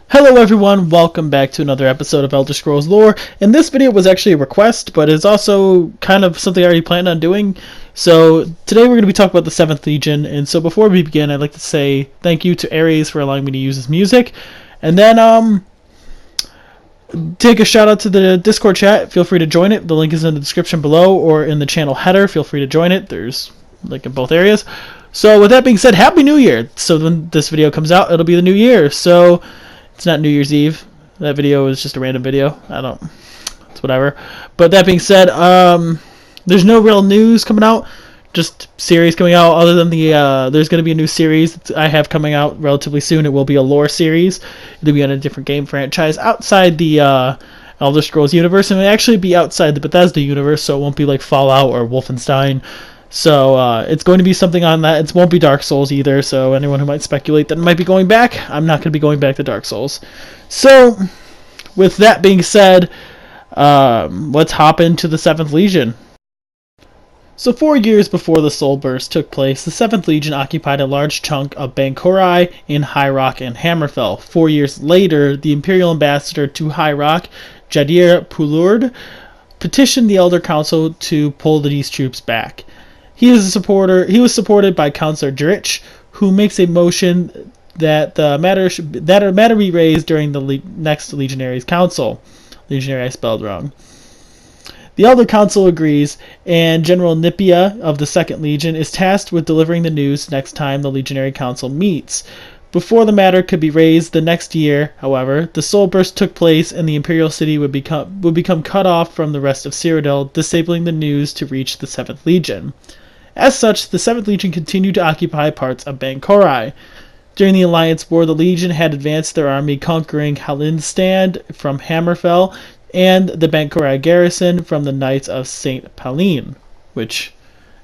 Hello everyone, welcome back to another episode of Elder Scrolls Lore, and this video was actually a request, but it's also kind of something I already planned on doing. So today we're going to be talking about the 7th Legion, and so before we begin, I'd like to say thank you to Ares for allowing me to use his music, and then take a shout out to the Discord chat. Feel free to join it. The link is in the description below or in the channel header. Feel free to join it. There's link in both areas. So with that being said, Happy New Year! So when this video comes out, it'll be the new year, so it's not New Year's Eve. That video is just a random video. It's whatever. But that being said, there's no real news coming out. Just series coming out other than there's going to be a new series I have coming out relatively soon. It will be a lore series. It'll be on a different game franchise outside the Elder Scrolls universe. And it'll actually be outside the Bethesda universe, so it won't be like Fallout or Wolfenstein. So it's going to be something on that. It won't be Dark Souls either, so anyone who might speculate that it might be going back, I'm not going to be going back to Dark Souls. So with that being said, let's hop into the 7th Legion. So 4 years before the Soul Burst took place, the 7th Legion occupied a large chunk of Banchorai in High Rock and Hammerfell. 4 years later, the Imperial Ambassador to High Rock, Jadir Pulurd, petitioned the Elder Council to pull these troops back. He was supported by Councillor Drich, who makes a motion that the matter be raised during the next Legionaries Council. Legionary I spelled wrong. The Elder Council agrees, and General Nipia of the 2nd Legion is tasked with delivering the news next time the Legionary Council meets. Before the matter could be raised the next year, however, the Soul Burst took place and the Imperial City would become cut off from the rest of Cyrodiil, disabling the news to reach the 7th Legion. As such, the 7th Legion continued to occupy parts of Banchorai. During the Alliance War, the Legion had advanced their army, conquering Hallinstand from Hammerfell and the Banchorai garrison from the Knights of St. Pauline, which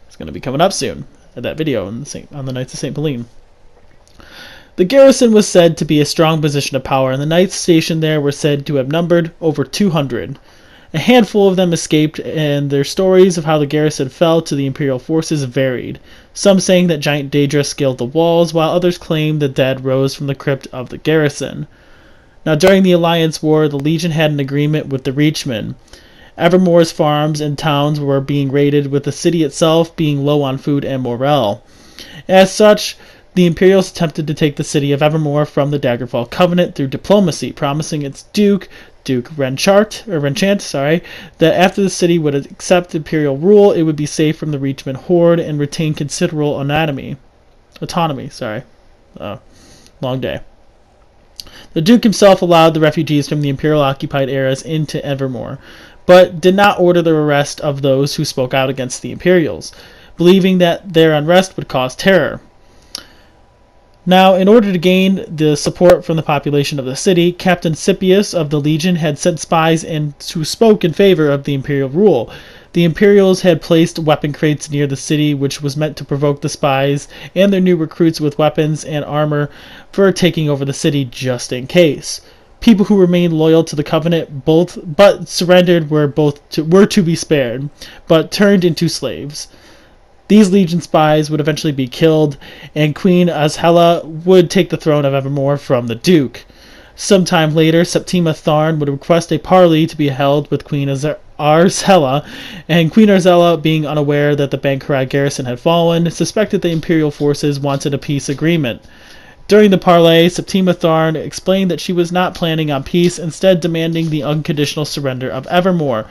is going to be coming up soon, that video on the Knights of St. Pauline. The garrison was said to be a strong position of power, and the knights stationed there were said to have numbered over 200. A handful of them escaped, and their stories of how the garrison fell to the Imperial forces varied, some saying that giant Daedra scaled the walls, while others claimed the dead rose from the crypt of the garrison. Now, during the Alliance War, the Legion had an agreement with the Reachmen. Evermore's farms and towns were being raided, with the city itself being low on food and morale. As such, the Imperials attempted to take the city of Evermore from the Daggerfall Covenant through diplomacy, promising its Duke Renchant, that after the city would accept Imperial rule, it would be safe from the Reachman horde and retain considerable autonomy. Long day. The Duke himself allowed the refugees from the Imperial-occupied areas into Evermore, but did not order the arrest of those who spoke out against the Imperials, believing that their unrest would cause terror. Now, in order to gain the support from the population of the city, Captain Scipius of the Legion had sent spies who spoke in favor of the Imperial rule. The Imperials had placed weapon crates near the city, which was meant to provoke the spies and their new recruits with weapons and armor for taking over the city just in case. People who remained loyal to the Covenant but surrendered were to be spared, but turned into slaves. These Legion spies would eventually be killed, and Queen Azhella would take the throne of Evermore from the Duke. Sometime later, Septima Tharn would request a parley to be held with Queen Arzhella, and Queen Arzhella, being unaware that the Banchorai garrison had fallen, suspected the Imperial forces wanted a peace agreement. During the parley, Septima Tharn explained that she was not planning on peace, instead demanding the unconditional surrender of Evermore.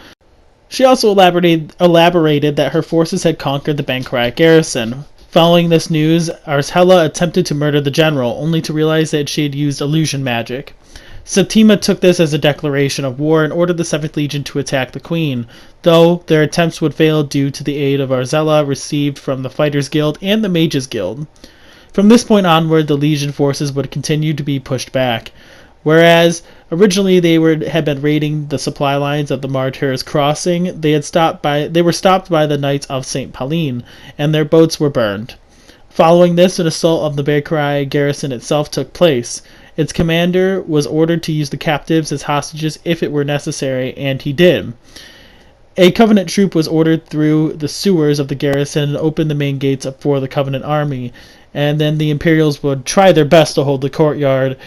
She also elaborated that her forces had conquered the Banchorai garrison. Following this news, Arzhella attempted to murder the general, only to realize that she had used illusion magic. Septima took this as a declaration of war and ordered the 7th Legion to attack the Queen, though their attempts would fail due to the aid of Arzhella received from the Fighters Guild and the Mages Guild. From this point onward, the Legion forces would continue to be pushed back. Whereas originally they had been raiding the supply lines of the Martyrs Crossing, they were stopped by the Knights of St. Pauline, and their boats were burned. Following this, an assault of the Banchorai garrison itself took place. Its commander was ordered to use the captives as hostages if it were necessary, and he did. A Covenant troop was ordered through the sewers of the garrison and opened the main gates up for the Covenant army, and then the Imperials would try their best to hold the courtyard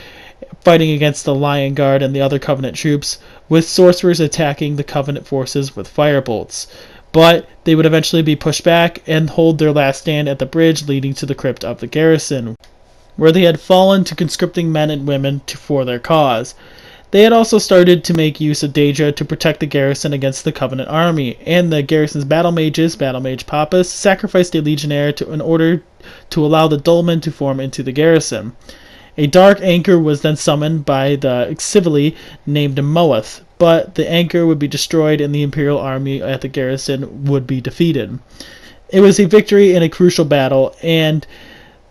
fighting against the Lion Guard and the other Covenant troops, with sorcerers attacking the Covenant forces with firebolts. But they would eventually be pushed back and hold their last stand at the bridge leading to the crypt of the garrison, where they had fallen to conscripting men and women for their cause. They had also started to make use of Daedra to protect the garrison against the Covenant army, and the garrison's battle mages, Battle Mage Pappas, sacrificed a legionnaire in order to allow the dolmen to form into the garrison. A dark anchor was then summoned by the Civili named Moeth, but the anchor would be destroyed and the Imperial army at the garrison would be defeated. It was a victory in a crucial battle, and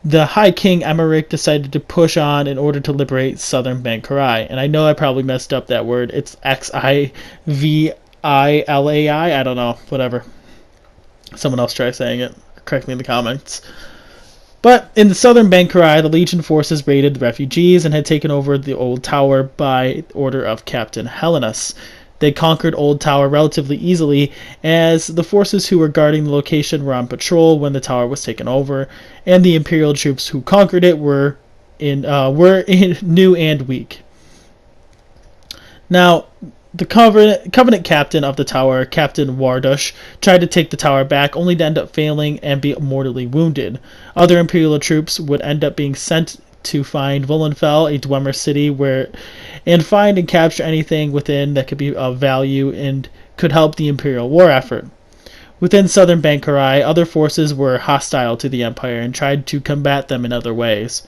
the High King Emeric decided to push on in order to liberate southern Bankarai. And I know I probably messed up that word. It's Xivillai. I don't know. Whatever. Someone else try saying it. Correct me in the comments. But in the southern Bankarai, the Legion forces raided the refugees and had taken over the Old Tower by order of Captain Helenus. They conquered Old Tower relatively easily, as the forces who were guarding the location were on patrol when the tower was taken over, and the Imperial troops who conquered it were new and weak. Now, the Covenant captain of the tower, Captain Wardush, tried to take the tower back, only to end up failing and be mortally wounded. Other Imperial troops would end up being sent to find Völunnfell, a Dwemer city, and find and capture anything within that could be of value and could help the Imperial war effort. Within southern Bankarai, other forces were hostile to the Empire and tried to combat them in other ways.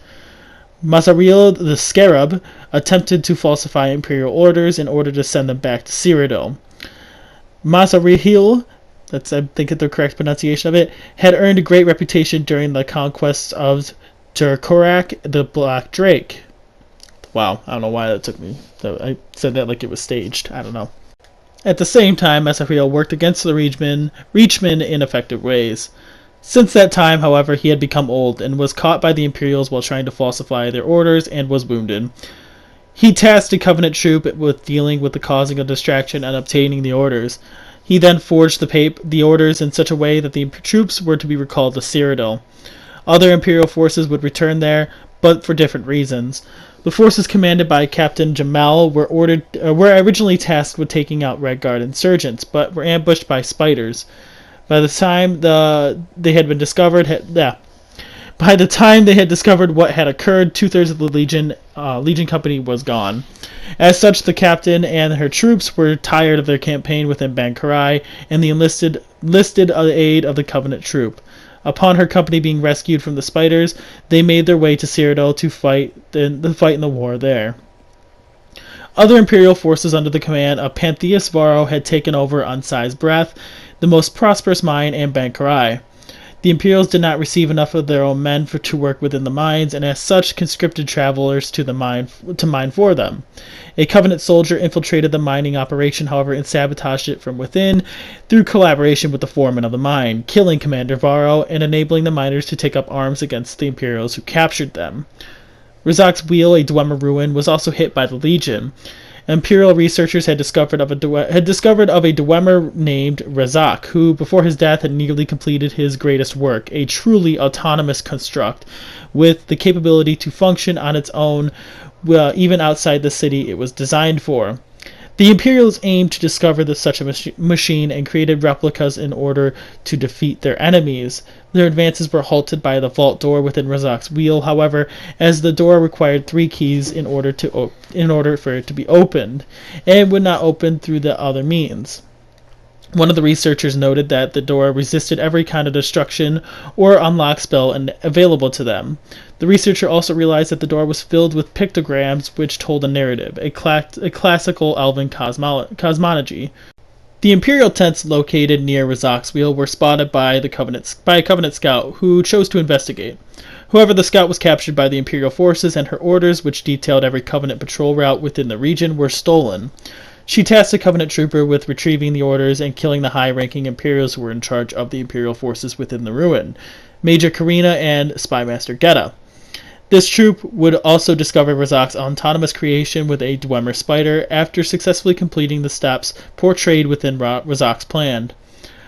Mazariel the Scarab attempted to falsify Imperial orders in order to send them back to Cyrodiil. Mazariel, that's I think the correct pronunciation of it, had earned a great reputation during the conquest of Turkorak the Black Drake. Wow, I don't know why that took me. I said that like it was staged. I don't know. At the same time, Mazariel worked against the Reachmen in effective ways. Since that time, however, he had become old and was caught by the Imperials while trying to falsify their orders and was wounded. He tasked a Covenant troop with dealing with the causing of distraction and obtaining the orders. He then forged the orders in such a way that the troops were to be recalled to Cyrodiil. Other Imperial forces would return there, but for different reasons. The forces commanded by Captain Jamel were originally tasked with taking out Red Guard insurgents, but were ambushed by spiders. By the time they had discovered what had occurred, 2/3 of the Legion company was gone. As such, the captain and her troops were tired of their campaign within Bankarai and the enlisted aid of the Covenant troop. Upon her company being rescued from the spiders, they made their way to Cyrodiil to fight in the war there. Other Imperial forces under the command of Pantheus Varro had taken over on Sai's Breath, the most prosperous mine in Bankarai. The Imperials did not receive enough of their own men to work within the mines, and as such conscripted travelers to mine for them. A Covenant soldier infiltrated the mining operation, however, and sabotaged it from within through collaboration with the foreman of the mine, killing Commander Varro and enabling the miners to take up arms against the Imperials who captured them. Razak's Wheel, a Dwemer ruin, was also hit by the Legion. Imperial researchers had discovered of a Dwemer named Razak, who, before his death, had nearly completed his greatest work, a truly autonomous construct, with the capability to function on its own, even outside the city it was designed for. The Imperials aimed to discover such a machine and created replicas in order to defeat their enemies. Their advances were halted by the vault door within Razak's Wheel, however, as the door required 3 keys in order for it to be opened, and would not open through the other means. One of the researchers noted that the door resisted every kind of destruction or unlock spell available to them. The researcher also realized that the door was filled with pictograms which told a narrative, a classical elven cosmology. The Imperial tents located near Razak's Wheel were spotted by a Covenant scout, who chose to investigate. However, the scout was captured by the Imperial forces, and her orders, which detailed every Covenant patrol route within the region, were stolen. She tasked a Covenant trooper with retrieving the orders and killing the high-ranking Imperials who were in charge of the Imperial forces within the ruin, Major Karina and Spymaster Geta. This troop would also discover Razak's autonomous creation with a Dwemer spider after successfully completing the steps portrayed within Razak's plan.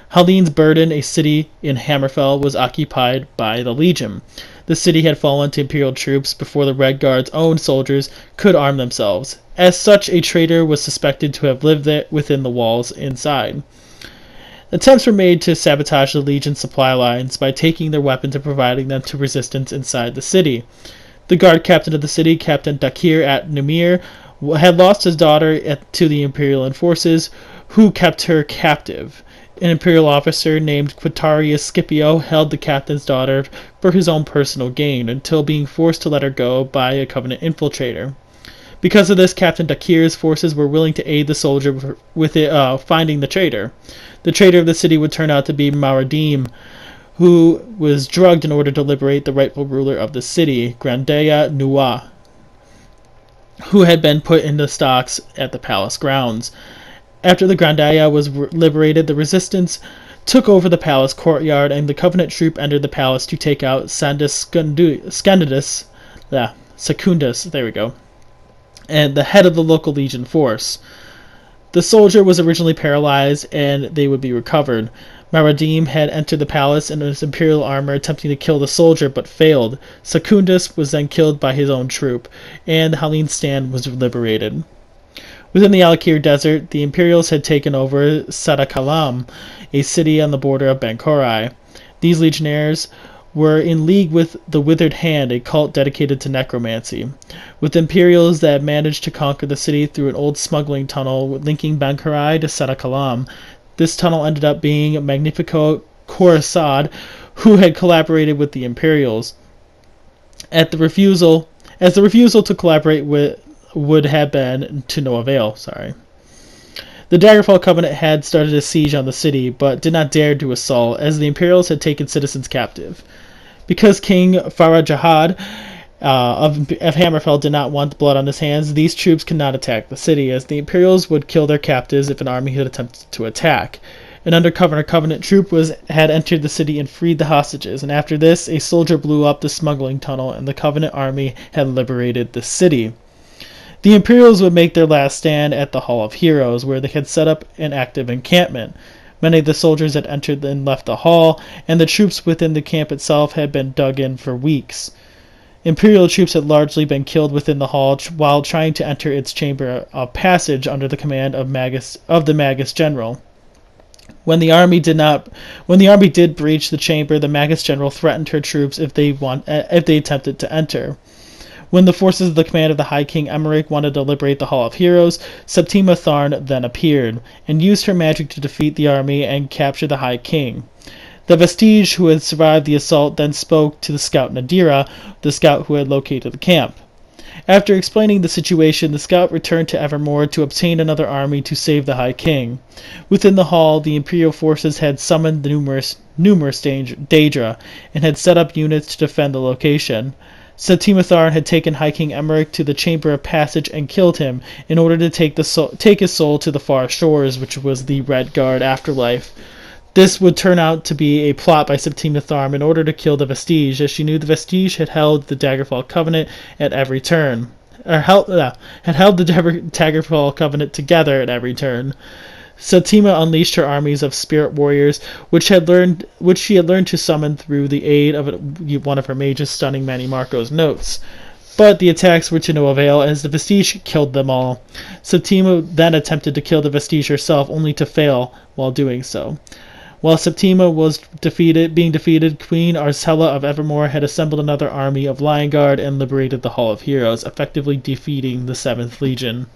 Helene's Burden, a city in Hammerfell, was occupied by the Legion. The city had fallen to Imperial troops before the Red Guard's own soldiers could arm themselves. As such, a traitor was suspected to have lived there within the walls inside. Attempts were made to sabotage the Legion's supply lines by taking their weapons and providing them to resistance inside the city. The guard captain of the city, Captain Dakir at Numir, had lost his daughter to the Imperial forces, who kept her captive. An Imperial officer named Quintarius Scipio held the captain's daughter for his own personal gain, until being forced to let her go by a Covenant infiltrator. Because of this, Captain Dakir's forces were willing to aid the soldier with finding the traitor. The traitor of the city would turn out to be Maradim, who was drugged in order to liberate the rightful ruler of the city, Grandaya Nuwa, who had been put into stocks at the palace grounds. After the Grandaya was liberated, the resistance took over the palace courtyard, and the Covenant troop entered the palace to take out Secundus, there we go, and the head of the local Legion force. The soldier was originally paralyzed, and they would be recovered. Maradim had entered the palace in his imperial armor, attempting to kill the soldier, but failed. Secundus was then killed by his own troop, and Halin's stand was liberated. Within the Alakir Desert, the Imperials had taken over Sadakalam, a city on the border of Bankorai. These legionnaires were in league with the Withered Hand, a cult dedicated to necromancy. With Imperials that had managed to conquer the city through an old smuggling tunnel linking Bankorai to Sadakalam, this tunnel ended up being Magnifico Khorassad, who had collaborated with the Imperials. As the refusal to collaborate would have been to no avail. The Daggerfall Covenant had started a siege on the city, but did not dare to assault, as the Imperials had taken citizens captive. Because King Farajahad of Hammerfell did not want blood on his hands, these troops could not attack the city, as the Imperials would kill their captives if an army had attempted to attack. An undercover Covenant troop had entered the city and freed the hostages, and after this, a soldier blew up the smuggling tunnel, and the Covenant army had liberated the city. The Imperials would make their last stand at the Hall of Heroes, where they had set up an active encampment. Many of the soldiers had entered and left the hall, and the troops within the camp itself had been dug in for weeks. Imperial troops had largely been killed within the hall while trying to enter its chamber of passage under the command of the Magus General. When the army did breach the chamber, the Magus General threatened her troops if they attempted to enter. When the forces of the command of the High King Emmerich wanted to liberate the Hall of Heroes, Septima Tharn then appeared, and used her magic to defeat the army and capture the High King. The Vestige, who had survived the assault, then spoke to the scout Nadira, the scout who had located the camp. After explaining the situation, the scout returned to Evermore to obtain another army to save the High King. Within the hall, the Imperial forces had summoned the numerous Daedra, and had set up units to defend the location. Septima Tharn had taken High King Emmerich to the Chamber of Passage and killed him in order to take his soul to the far shores, which was the Red Guard afterlife. This would turn out to be a plot by Septima Tharn in order to kill the Vestige, as she knew the Vestige had held the Daggerfall Covenant at every turn. Had held the Daggerfall Covenant together at every turn. Septima unleashed her armies of spirit warriors, which she had learned to summon through the aid of one of her mages, stunning Manny Marco's notes. But the attacks were to no avail, as the Vestige killed them all. Septima then attempted to kill the Vestige herself, only to fail while doing so. While Septima was being defeated, Queen Arsella of Evermore had assembled another army of Lion Guard and liberated the Hall of Heroes, effectively defeating the 7th Legion.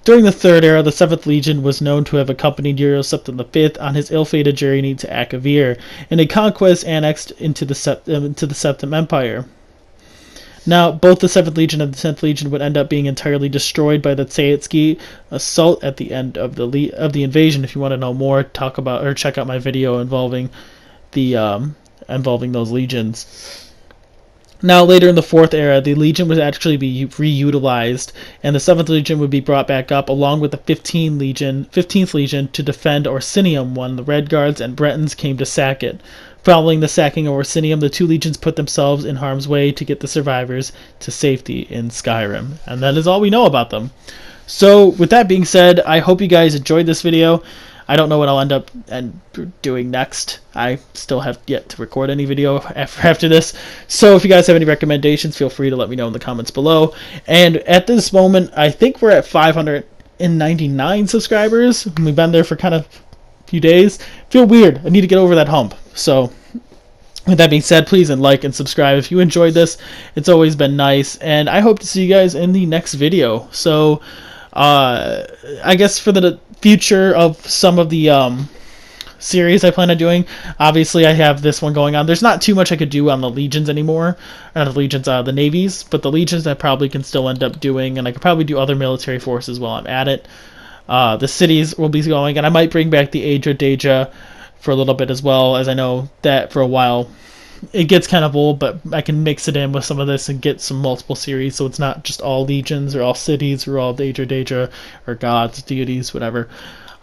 During the Third Era, the 7th Legion was known to have accompanied Euroseptim V on his ill-fated journey to Akavir, in a conquest annexed into the Septim Empire. Now, both the 7th Legion and the 10th Legion would end up being entirely destroyed by the Tsaitsky assault at the end of the invasion. If you want to know more, check out my video involving those legions. Now, later in the 4th Era, the Legion would actually be reutilized, and the 7th Legion would be brought back up along with the 15th Legion to defend Orsinium when the Red Guards and Bretons came to sack it. Following the sacking of Orsinium, the two legions put themselves in harm's way to get the survivors to safety in Skyrim. And that is all we know about them. So, with that being said, I hope you guys enjoyed this video. I don't know what I'll end up doing next. I still have yet to record any video after this. So if you guys have any recommendations, feel free to let me know in the comments below. And at this moment, I think we're at 599 subscribers. We've been there for kind of a few days. Feel weird. I need to get over that hump. So with that being said, please like and subscribe if you enjoyed this. It's always been nice, and I hope to see you guys in the next video. So I guess for the future of some of the series I plan on doing, obviously I have this one going on. There's not too much I could do on the Legions anymore, not the Legions, the Navies, but the Legions I probably can still end up doing, and I could probably do other military forces while I'm at it. The cities will be going, and I might bring back the Adra Deja for a little bit as well, as I know that for a while it gets kind of old, but I can mix it in with some of this and get some multiple series, so it's not just all legions or all cities or all Adra Deja or gods, deities, whatever.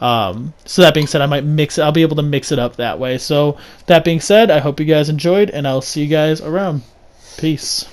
So that being said, I might mix it. I'll be able to mix it up that way. So that being said, I hope you guys enjoyed, and I'll see you guys around. Peace.